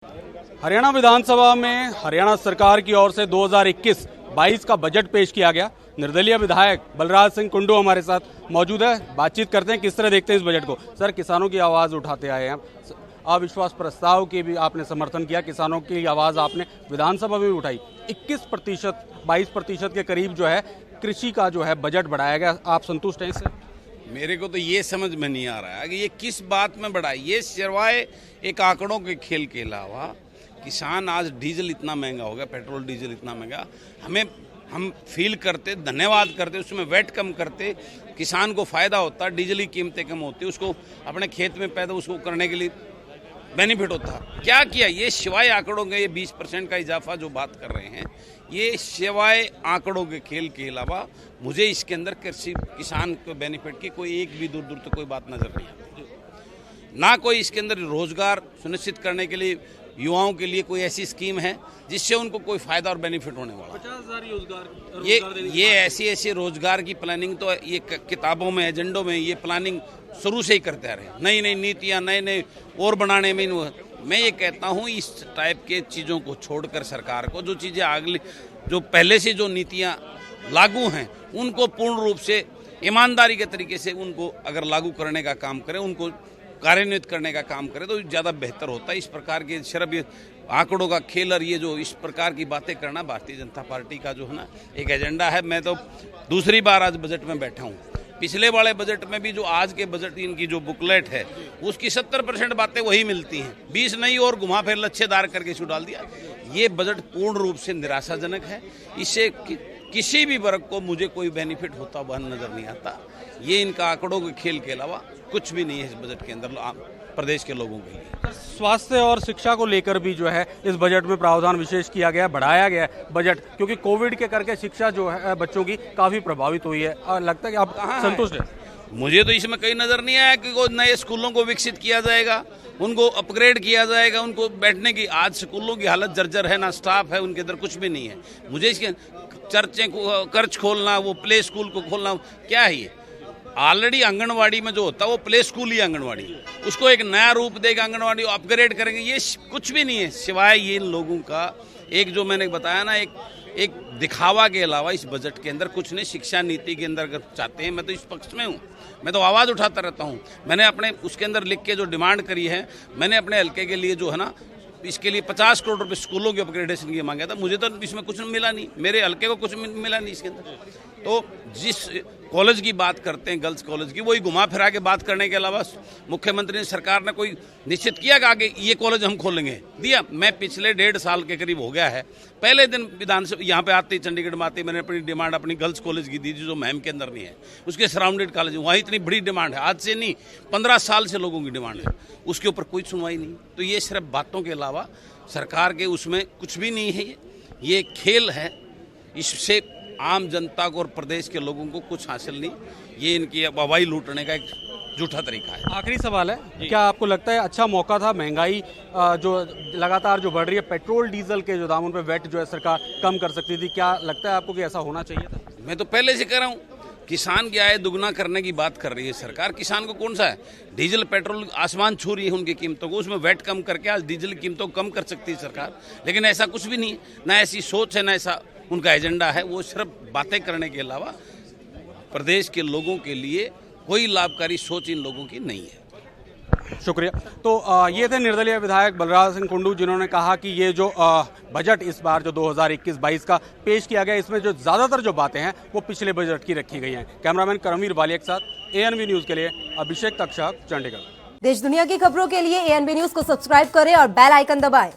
हरियाणा विधानसभा में हरियाणा सरकार की ओर से 2021-22 का बजट पेश किया गया। निर्दलीय विधायक बलराज सिंह कुंडू हमारे साथ मौजूद है। बातचीत करते हैं किस तरह देखते हैं इस बजट को। सर, किसानों की आवाज़ उठाते आए हैं, अविश्वास प्रस्ताव की भी आपने समर्थन किया, किसानों की आवाज़ आपने विधानसभा में भी उठाई। 21% 22% के करीब जो है कृषि का जो है बजट बढ़ाया गया। आप संतुष्ट हैं इससे? मेरे को तो ये समझ में नहीं आ रहा है कि ये किस बात में बढ़ा। ये सिवाय एक आंकड़ों के खेल के अलावा किसान आज डीजल इतना महंगा हो गया, पेट्रोल डीजल इतना महंगा, हम फील करते, धन्यवाद करते, उसमें वेट कम करते, किसान को फ़ायदा होता, डीजल की कीमतें कम होती, उसको अपने खेत में पैदा उसको करने के लिए बेनिफिट होता। क्या किया? ये सिवाय आंकड़ों के, ये 20% का इजाफा जो बात कर रहे हैं, ये सिवाय आंकड़ों के खेल के अलावा मुझे इसके अंदर कृषि किसान को बेनिफिट की कोई एक भी दूर दूर तक कोई बात नजर नहीं आती। ना कोई इसके अंदर रोजगार सुनिश्चित करने के लिए युवाओं के लिए कोई ऐसी स्कीम है जिससे उनको कोई फायदा और बेनिफिट होने वाला। 50,000 रोजगार ये ऐसी रोजगार की प्लानिंग तो ये किताबों में, एजेंडों में ये प्लानिंग शुरू से ही करते आ रहे हैं। नई नई नीतियाँ, नए और बनाने में मैं ये कहता हूँ इस टाइप के चीज़ों को छोड़कर सरकार को जो चीज़ें अगली जो पहले से जो नीतियाँ लागू हैं उनको पूर्ण रूप से ईमानदारी के तरीके से उनको अगर लागू करने का काम करें, उनको कार्यान्वित करने का काम करें तो ज़्यादा बेहतर होता है। इस प्रकार के सिर्फ ये आंकड़ों का खेल और ये जो इस प्रकार की बातें करना भारतीय जनता पार्टी का जो है ना एक एजेंडा है। मैं तो दूसरी बार आज बजट में बैठा हूँ। पिछले वाले बजट में भी जो आज के बजट इनकी जो बुकलेट है उसकी 70% बातें वही मिलती हैं, 20 नहीं और घुमा फिर लच्छेदार करके इशू डाल दिया। ये बजट पूर्ण रूप से निराशाजनक है। इससे किसी भी वर्ग को मुझे कोई बेनिफिट होता हुआ नजर नहीं आता। ये इनका आंकड़ों के खेल के अलावा कुछ भी नहीं है इस बजट के अंदर प्रदेश के लोगों के लिए। स्वास्थ्य और शिक्षा को लेकर भी जो है इस बजट में प्रावधान विशेष किया गया, बढ़ाया गया है बजट, क्योंकि कोविड के करके शिक्षा जो है बच्चों की काफी प्रभावित हुई है। और लगता है कि आप संतुष्ट हैं? मुझे तो इसमें कहीं नजर नहीं आया कि नए स्कूलों को विकसित किया जाएगा, उनको अपग्रेड किया जाएगा, उनको बैठने की, आज स्कूलों की हालत जर्जर है, ना स्टाफ है, उनके अंदर कुछ भी नहीं है। मुझे इसके चर्चें कर्ज खोलना, वो प्ले स्कूल को खोलना, क्या है ये? ऑलरेडी आंगनवाड़ी में जो होता है वो प्ले स्कूल ही आंगनवाड़ी, उसको एक नया रूप देगा, आंगनवाड़ी अपग्रेड करेंगे, ये कुछ भी नहीं है सिवाय ये इन लोगों का एक जो मैंने बताया ना एक दिखावा के अलावा इस बजट के अंदर कुछ नहीं। शिक्षा नीति के अंदर अगर चाहते हैं, मैं तो इस पक्ष में हूँ, मैं तो आवाज़ उठाता रहता हूँ। मैंने अपने उसके अंदर लिख के जो डिमांड करी है, मैंने अपने हल्के के लिए जो है ना इसके लिए 50 करोड़ रुपए स्कूलों की अपग्रेडेशन की मांगा था। मुझे तो इसमें कुछ मिला नहीं, मेरे हल्के को कुछ मिला नहीं इसके अंदर। तो जिस कॉलेज की बात करते हैं, गर्ल्स कॉलेज की, वही घुमा फिरा के बात करने के अलावा मुख्यमंत्री ने, सरकार ने कोई निश्चित किया कि आगे ये कॉलेज हम खोलेंगे? दिया। मैं पिछले 1.5 साल के करीब हो गया है, पहले दिन विधानसभा यहाँ पे आते ही, चंडीगढ़ में आते, मैंने अपनी डिमांड अपनी गर्ल्स कॉलेज की दी जो महम के अंदर नहीं है, उसके सराउंडेड कॉलेज, वहाँ इतनी बड़ी डिमांड है, आज से नहीं 15 साल से लोगों की डिमांड है, उसके ऊपर कोई सुनवाई नहीं। तो ये सिर्फ बातों के अलावा सरकार के उसमें कुछ भी नहीं है। ये खेल है, इससे आम जनता को और प्रदेश के लोगों को कुछ हासिल नहीं। ये इनकी हवाई लूटने का एक झूठा तरीका है। आखिरी सवाल है, क्या आपको लगता है अच्छा मौका था? महंगाई जो लगातार जो बढ़ रही है, पेट्रोल डीजल के जो दामों पे वेट जो है सरकार कम कर सकती थी, क्या लगता है आपको कि ऐसा होना चाहिए था? मैं तो पहले से कह रहा हूँ, किसान की आय दुगना करने की बात कर रही है सरकार। किसान को कौन सा है? डीजल पेट्रोल आसमान छू रही है उनकी कीमतों को, उसमें वेट कम करके आज डीजल की कीमतों को कम कर सकती है सरकार। लेकिन ऐसा कुछ भी नहीं है, ना ऐसी सोच है, ना ऐसा उनका एजेंडा है। वो सिर्फ बातें करने के अलावा प्रदेश के लोगों के लिए कोई लाभकारी सोच इन लोगों की नहीं है। शुक्रिया। तो ये थे निर्दलीय विधायक बलराज सिंह कुंडू, जिन्होंने कहा कि ये जो बजट इस बार जो 2021-22 का पेश किया गया, इसमें जो ज़्यादातर जो बातें हैं वो पिछले बजट की रखी गई हैं। कैमरामैन करमवीर वालिया के साथ ANV न्यूज़ के लिए अभिषेक तक्षक, चंडीगढ़। देश दुनिया की खबरों के लिए ANV न्यूज़ को सब्सक्राइब करें और बेल आइकन दबाएं।